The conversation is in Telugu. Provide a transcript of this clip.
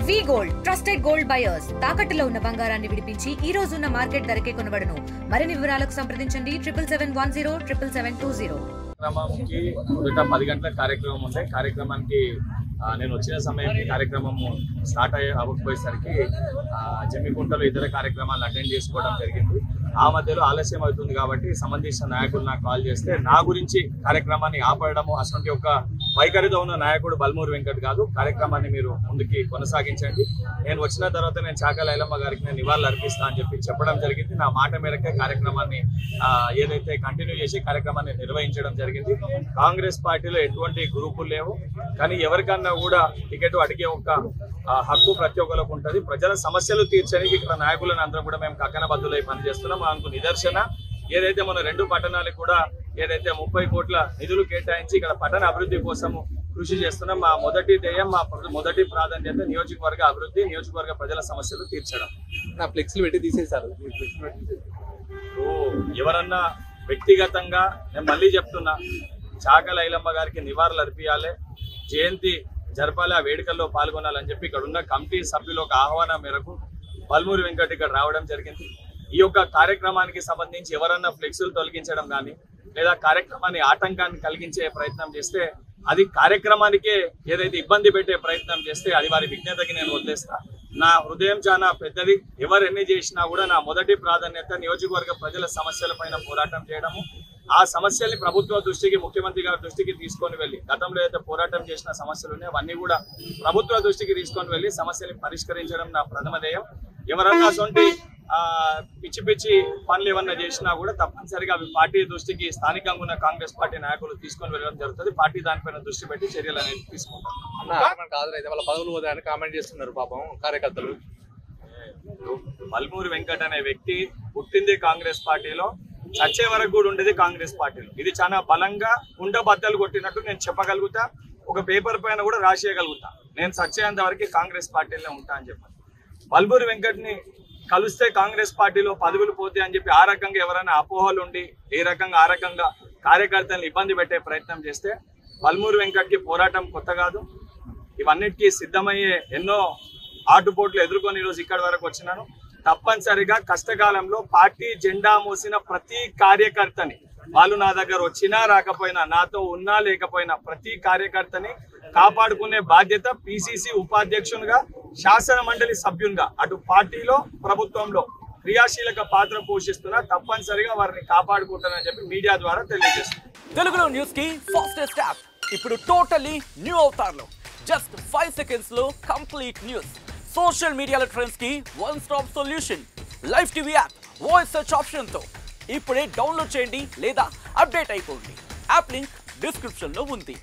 వి గోల్డ్ ట్రస్టెడ్ గోల్డ్ బయర్స్ తాకట్టులో ఉన్న బంగారాన్ని విడిపించి ఈ రోజు ఉన్న మార్కెట్ ధరకే కొనబడును. మరిన్ని వివరాలకు సంప్రదించండి 7710772020. కార్యక్రమంకి మొదట 10 గంటల కార్యక్రమం ఉంది. కార్యక్రమానికి నేను వచ్చిన సమయానికి కార్యక్రమం స్టార్ట్ అవ్వకపోయేసరికి జమ్మికుంటలో ఇతర కార్యక్రమాలు అటెండ్ చేసుకోవడం జరిగింది. ఆ మధ్యలో ఆలస్యం అవుతుంది కాబట్టి సంబంధించిన నాయకులు నాకు కాల్ చేస్తే నా గురించి కార్యక్రమాన్ని ఆపడము అసలు ఒక వైఖరితో ఉన్న నాయకుడు బల్మూరు వెంకట్ కాదు. కార్యక్రమాన్ని మీరు ముందుకి కొనసాగించండి, నేను వచ్చిన తర్వాత నేను చాకలి ఐలమ్మ గారికి నేను నివాళులు అర్పిస్తా అని చెప్పడం జరిగింది. నా మాట మేరకే కార్యక్రమాన్ని ఏదైతే కంటిన్యూ చేసి కార్యక్రమాన్ని నిర్వహించడం జరిగింది. కాంగ్రెస్ పార్టీలో ఎటువంటి గ్రూపులు లేవు, కానీ ఎవరికన్నా కూడా టికెట్ అడిగే ఒక హక్కు ప్రతి ఒక్కరికి ఉంటుంది. ప్రజల సమస్యలు తీర్చడానికి ఇక్కడ నాయకులను అందరం కూడా మేము కక్కనబద్దులై పనిచేస్తున్నాం. అందుకు నిదర్శన ఏదైతే మన 2 పట్టణాలకు కూడా ఏదైతే 30 కోట్ల నిధులు కేటాయించి ఇక్కడ పట్టణ అభివృద్ధి కోసం కృషి చేస్తున్నాం. మా మొదటి ధ్యేయం, మా మొదటి ప్రాధాన్యత నియోజకవర్గ అభివృద్ధి, నియోజకవర్గ ప్రజల సమస్యలు తీర్చడం. నా ఫ్లెక్స్లు పెట్టి తీసేశారు. ఎవరన్నా వ్యక్తిగతంగా నేను మళ్ళీ చెప్తున్నా, చాకలి ఐలమ్మ గారికి నివాళులు అర్పియాలి, జయంతి జరపాలి, ఆ వేడుకల్లో పాల్గొనాలని చెప్పి ఇక్కడ ఉన్న కమిటీ సభ్యుల ఒక ఆహ్వానం మేరకు బల్మూరు వెంకట్ ఇక్కడ రావడం జరిగింది. ఈ యొక్క కార్యక్రమానికి సంబంధించి ఎవరన్నా ఫ్లెక్సులు తొలగించడం కానీ లేదా కార్యక్రమాన్ని ఆటంకాన్ని కలిగించే ప్రయత్నం చేస్తే, అది కార్యక్రమానికే ఏదైతే ఇబ్బంది పెట్టే ప్రయత్నం చేస్తే అది వారి విజ్ఞతకి నేను వదిలేస్తా. నా హృదయం చాలా పెద్దది. ఎవరు ఎన్ని చేసినా కూడా నా మొదటి ప్రాధాన్యత నియోజకవర్గ ప్రజల సమస్యల పైన పోరాటం చేయడము, ఆ సమస్యల్ని ప్రభుత్వ దృష్టికి, ముఖ్యమంత్రి గారి దృష్టికి తీసుకొని వెళ్ళి గతంలో అయితే పోరాటం చేసిన సమస్యలు ఉన్నాయి అవన్నీ కూడా ప్రభుత్వ దృష్టికి తీసుకొని వెళ్ళి సమస్యల్ని పరిష్కరించడం నా ప్రథమ ధ్యేయం. ఎవరన్నా సొంటి పిచ్చి పిచ్చి పనులు ఏమన్నా చేసినా కూడా తప్పనిసరిగా అవి పార్టీ దృష్టికి స్థానికంగా ఉన్న కాంగ్రెస్ పార్టీ నాయకులు తీసుకొని వెళ్ళడం జరుగుతుంది. పార్టీ దానిపైన దృష్టి పెట్టి చర్యలు అనేది తీసుకుంటారు. వాళ్ళ పదవులు పోతాయని కామెంట్ చేస్తున్నారు పాపం కార్యకర్తలు. బల్మూరు వెంకట్ అనే వ్యక్తి పుట్టింది కాంగ్రెస్ పార్టీలో, చచ్చే వరకు కూడా ఉండేది కాంగ్రెస్ పార్టీలో. ఇది చాలా బలంగా ఉండబద్దలు కొట్టినట్టు నేను చెప్పగలుగుతా, ఒక పేపర్ పైన కూడా రాసేయగలుగుతా. నేను చచ్చేంత వరకు కాంగ్రెస్ పార్టీలో ఉంటా అని చెప్పాను. బల్మూరు వెంకట్ ని కలిస్తే కాంగ్రెస్ పార్టీలో పదవులు పోతే అని చెప్పి ఆ రకంగా ఎవరైనా అపోహలు ఉండి ఆ రకంగా కార్యకర్తలను ఇబ్బంది పెట్టే ప్రయత్నం చేస్తే, బల్మూరు వెంకట్ కి పోరాటం కొత్త కాదు. ఇవన్నిటికీ సిద్ధమయ్యే ఎన్నో ఆటుపోట్లు ఎదుర్కొని ఈరోజు ఇక్కడి వరకు వచ్చినాను. తప్పనిసరిగా కష్టకాలంలో పార్టీ జెండా మోసిన ప్రతి కార్యకర్తని, వాళ్ళు నా దగ్గర వచ్చినా రాకపోయినా, నాతో ఉన్నా లేకపోయినా ప్రతి కార్యకర్తని కాపాడుకునే బాధ్యత పిసిసి ఉపాధ్యక్షునిగా, శాసన మండలి సభ్యునిగా అటు పార్టీలో ప్రభుత్వంలో క్రియాశీలక పాత్ర పోషిస్తున్నా. తప్పనిసరిగా వారిని కాపాడుకుంటానని చెప్పి మీడియా ద్వారా తెలియజేస్తున్నారు. తెలుగులో న్యూస్ కి ఫాస్టెస్ట్ యాప్ ఇప్పుడు టోటలీ న్యూ అవతార్లో జస్ట్ 5 seconds లో కంప్లీట్ న్యూస్. సోషల్ మీడియాలో ట్రెండ్స్ కి one stop solution. Live TV app voice search option తో ఇప్పుడే డౌన్లోడ్ చేయండి లేదా అప్డేట్ అయిపోండి. యాప్ లింక్ డిస్క్రిప్షన్ లో ఉంది.